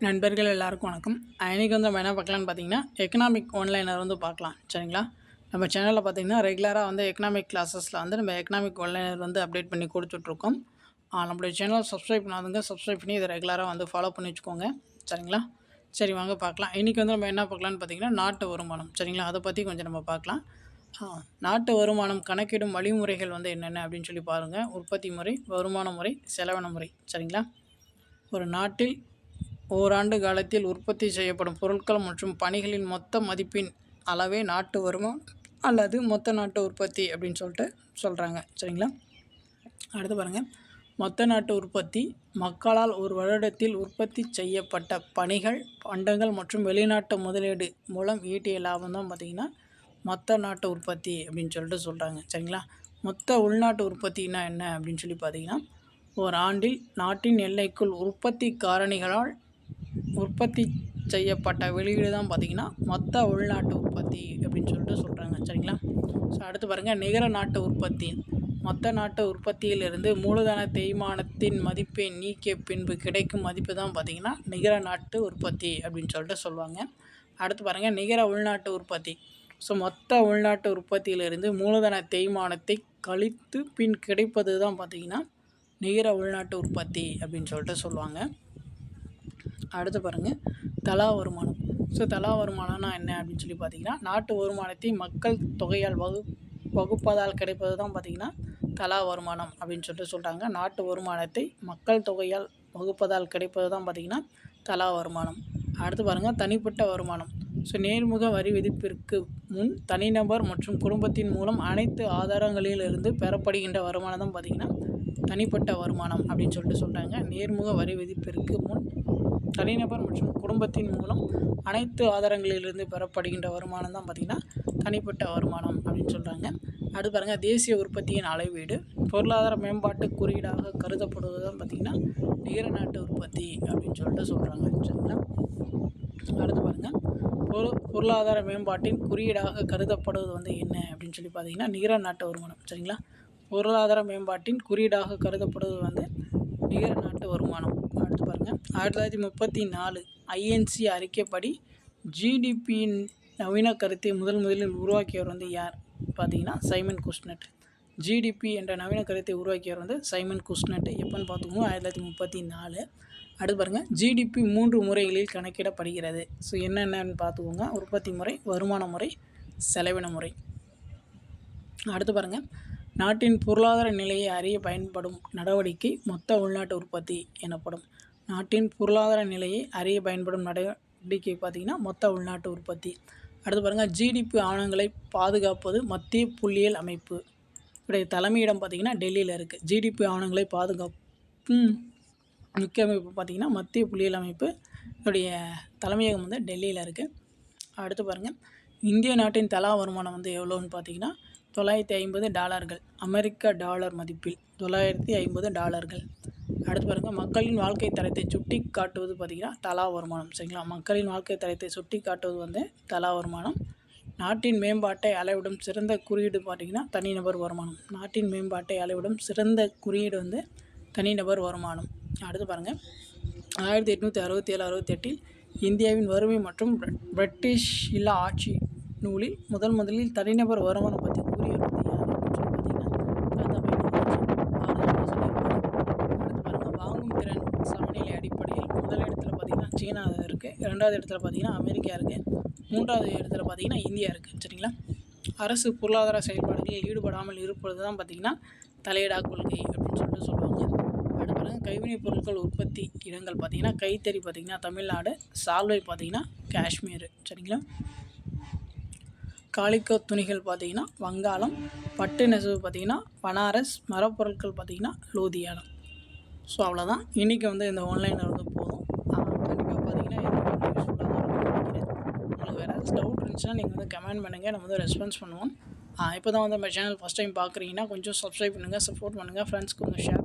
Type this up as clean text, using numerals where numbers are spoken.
நண்பர்கள் எல்லாருக்கும் வணக்கம். இன்றைக்கி வந்து நம்ம என்ன பார்க்கலான்னு பார்த்தீங்கன்னா, எக்கனாமிக் ஒன்லைனர் வந்து பார்க்கலாம். சரிங்களா? நம்ம சேனலில் பார்த்தீங்கன்னா ரெகுலராக வந்து எக்கனாமிக் கிளாஸஸில் வந்து நம்ம எக்கனாமிக் ஒன்லைனர் வந்து அப்டேட் பண்ணி கொடுத்துட்ருக்கோம். நம்மளுடைய சேனல் சப்ஸ்கிரைப் பண்ணாதவங்க சப்ஸ்கிரைப் பண்ணி இதை ரெகுலராக வந்து ஃபாலோ பண்ணி வச்சுக்கோங்க. சரிங்களா? சரி, வாங்க பார்க்கலாம். இன்றைக்கி வந்து நம்ம என்ன பார்க்கலான்னு பார்த்தீங்கன்னா, நாட்டு வருமானம். சரிங்களா? அதை பற்றி கொஞ்சம் நம்ம பார்க்கலாம். நாட்டு வருமானம் கணக்கிடும் வழிமுறைகள் வந்து என்னென்ன அப்படின்னு சொல்லி பாருங்கள். உற்பத்தி முறை, வருமான முறை, செலவின முறை. சரிங்களா? ஒரு நாட்டில் ஓராண்டு காலத்தில் உற்பத்தி செய்யப்படும் பொருட்கள் மற்றும் பணிகளின் மொத்த மதிப்பின் அளவே நாட்டு வருமானம் அல்லது மொத்த நாட்டு உற்பத்தி அப்படின்னு சொல்லிட்டு சொல்கிறாங்க. சரிங்களா? அடுத்து பாருங்கள். மொத்த நாட்டு உற்பத்தி மக்களால் ஒரு வருடத்தில் உற்பத்தி செய்யப்பட்ட பணிகள், பண்டங்கள் மற்றும் வெளிநாட்டு முதலீடு மூலம் ஈட்டிய லாபம் தான் பார்த்திங்கன்னா மொத்த நாட்டு உற்பத்தி அப்படின்னு சொல்லிட்டு சொல்கிறாங்க. சரிங்களா? மொத்த உள்நாட்டு உற்பத்தினா என்ன அப்படின்னு சொல்லி பார்த்திங்கன்னா, ஒரு ஆண்டில் நாட்டின் எல்லைக்குள் உற்பத்தி காரணிகளால் உற்பத்தி செய்யப்பட்ட வெளியீடு தான் பார்த்திங்கன்னா மொத்த உள்நாட்டு உற்பத்தி அப்படின்னு சொல்லிட்டு சொல்கிறாங்க. சரிங்களா? ஸோ அடுத்து பாருங்கள். நிகர நாட்டு உற்பத்தி மொத்த நாட்டு உற்பத்தியிலிருந்து மூலதன தேய்மானத்தின் மதிப்பை நீக்கிய பின்பு கிடைக்கும் மதிப்பு தான் பார்த்திங்கன்னா நிகர நாட்டு உற்பத்தி அப்படின்னு சொல்லிட்டு சொல்லுவாங்க. அடுத்து பாருங்கள். நிகர உள்நாட்டு உற்பத்தி. ஸோ மொத்த உள்நாட்டு உற்பத்தியிலிருந்து மூலதன தேய்மானத்தை கழித்து பின் கிடைப்பது தான் பார்த்திங்கன்னா நிகர உள்நாட்டு உற்பத்தி அப்படின்னு சொல்லிட்டு சொல்லுவாங்க. அடுத்து பாருங்கள். தலா வருமானம். ஸோ தலா வருமானம்னா என்ன அப்படின்னு சொல்லி பார்த்திங்கன்னா, நாட்டு வருமானத்தை மக்கள் தொகையால் வகுப்பதால் கிடைப்பது தான் பார்த்திங்கன்னா தலா வருமானம் அப்படின்னு சொல்லிட்டு சொல்கிறாங்க. நாட்டு வருமானத்தை மக்கள் தொகையால் வகுப்பதால் கிடைப்பது தான் பார்த்திங்கன்னா தலா வருமானம். அடுத்து பாருங்கள். தனிப்பட்ட வருமானம். ஸோ நேர்முக வரி விதிப்பிற்கு முன் தனிநபர் மற்றும் குடும்பத்தின் மூலம் அனைத்து ஆதாரங்களிலிருந்து பெறப்படுகின்ற வருமானம் தான் பார்த்திங்கன்னா தனிப்பட்ட வருமானம் அப்படின்னு சொல்லிட்டு சொல்கிறாங்க. நேர்முக வரி விதிப்பிற்கு முன் தனிநபர் மற்றும் குடும்பத்தின் மூலம் அனைத்து ஆதாரங்களிலிருந்து பெறப்படுகின்ற வருமானம் தான் பார்த்திங்கன்னா தனிப்பட்ட வருமானம் அப்படின்னு சொல்கிறாங்க. அடுத்து பாருங்கள். தேசிய உற்பத்தியின் அளவீடு பொருளாதார மேம்பாட்டு குறியீடாக கருதப்படுவது தான் பார்த்திங்கன்னா நிகர நாட்டு உற்பத்தி அப்படின்னு சொல்லிட்டு சொல்கிறாங்க. சரிங்களா? அடுத்து பாருங்கள். பொருளாதார மேம்பாட்டின் குறியீடாக கருதப்படுவது வந்து என்ன அப்படின்னு சொல்லி பார்த்திங்கன்னா நிகர நாட்டு வருமானம். சரிங்களா? பொருளாதார மேம்பாட்டின் குறியீடாக கருதப்படுவது வந்து நிகர நாட்டு வருமானம். அடுத்து பாருங்கள். 1934 ஐஎன்சி அறிக்கைப்படி ஜிடிபியின் நவீன கருத்தை முதலில் உருவாக்கியவர் வந்து யார் பார்த்தீங்கன்னா சைமன் குஸ்னெட். ஜிடிபி என்ற நவீன கருத்தை உருவாக்கியவர் வந்து சைமன் குஸ்னெட். எப்போன்னு பார்த்துக்கோங்க, 1934. அடுத்து பாருங்கள். ஜிடிபி 3 முறைகளில் கணக்கிடப்படுகிறது. ஸோ என்னென்னு பார்த்துக்கோங்க. உற்பத்தி முறை, வருமான முறை, செலவின முறை. அடுத்து பாருங்கள். நாட்டின் பொருளாதார நிலையை அறிய பயன்படும் நடவடிக்கை மொத்த உள்நாட்டு உற்பத்தி எனப்படும். நாட்டின் பொருளாதார நிலையை அறிய பயன்படும் நடவடிக்கை பார்த்திங்கன்னா மொத்த உள்நாட்டு உற்பத்தி. அடுத்து பாருங்கள். ஜிடிபி ஆவணங்களை பாதுகாப்பது மத்திய புள்ளியியல் அமைப்பு. உடைய தலைமையிடம் பார்த்திங்கன்னா டெல்லியில் இருக்குது. ஜிடிபி ஆவணங்களை பாதுகாப்பும் முக்கிய அமைப்பு பார்த்திங்கன்னா மத்திய புள்ளியியல் அமைப்பு. உடைய தலைமையகம் வந்து டெல்லியில் இருக்குது. அடுத்து பாருங்கள். இந்திய நாட்டின் தலா வருமானம் வந்து எவ்வளோன்னு பார்த்திங்கன்னா $950, அமெரிக்க டாலர் மதிப்பில் $950. அடுத்து பாருங்கள். மக்களின் வாழ்க்கை தரத்தை சுட்டி காட்டுவது பார்த்திங்கன்னா தலா வருமானம். சரிங்களா? மக்களின் வாழ்க்கை தரத்தை சுட்டி காட்டுவது வந்து தலா வருமானம். நாட்டின் மேம்பாட்டை அளவிடும் சிறந்த குறியீடு பார்த்திங்கன்னா தனிநபர் வருமானம். நாட்டின் மேம்பாட்டை அளவிடும் சிறந்த குறியீடு வந்து தனிநபர் வருமானம். அடுத்து பாருங்கள். 1867-68 இந்தியாவின் வறுமை மற்றும் பிரிட்டிஷ் இல்லா ஆட்சி நூலில் முதலில் தனிநபர் வருமானம் பற்றி கூறியவர் வந்து யார் அப்படின்னு சொல்லி பார்த்தீங்கன்னா வாங்கும் திறன் சமநிலை அடிப்படையில் முதல் இடத்துல பார்த்திங்கன்னா சீனா இருக்குது, 2வது இடத்துல பார்த்திங்கன்னா அமெரிக்கா இருக்குது, 3வது இடத்துல பார்த்திங்கன்னா இந்தியா இருக்குது. சரிங்களா? அரசு பொருளாதார செயல்பாடுகளில் ஈடுபடாமல் இருப்பது தான் பார்த்திங்கன்னா தலையிடா கொள்கை அப்படின்னு சொல்லிட்டு சொல்லுவாங்க. அடுத்து பாருங்கள். கைவினைப் பொருட்கள் உற்பத்தி இடங்கள் பார்த்திங்கன்னா கைத்தறி பார்த்திங்கன்னா தமிழ்நாடு, சால்வை பார்த்திங்கன்னா காஷ்மீர். சரிங்களா? காலிக்கோ துணிகள் பார்த்திங்கன்னா வங்காளம், பட்டு நெசவு பார்த்திங்கன்னா பனாரஸ், மரப்பொருட்கள் பார்த்திங்கன்னா லூதியானா. ஸோ அவ்வளோதான். இன்றைக்கி வந்து இந்த ஆன்லைனில் வந்து போதும். கண்டிப்பாக பார்த்திங்கன்னா யூஸ்ஃபுல்லாக தான் இருக்கும்னு நினைக்கிறேன். உங்களுக்கு வேறு ஏதாச்சும் டவுட் இருந்துச்சுன்னா நீங்கள் வந்து கமெண்ட் பண்ணுங்கள், நம்ம வந்து ரெஸ்பான்ஸ் பண்ணுவோம். இப்போ தான் வந்து நம்ம சேனல் ஃபஸ்ட் டைம் பார்க்குறீங்கன்னா கொஞ்சம் சப்ஸ்கிரைப் பண்ணுங்கள், சப்போர்ட் பண்ணுங்கள், ஃப்ரெண்ட்ஸ்க்கு கொஞ்சம் ஷேர்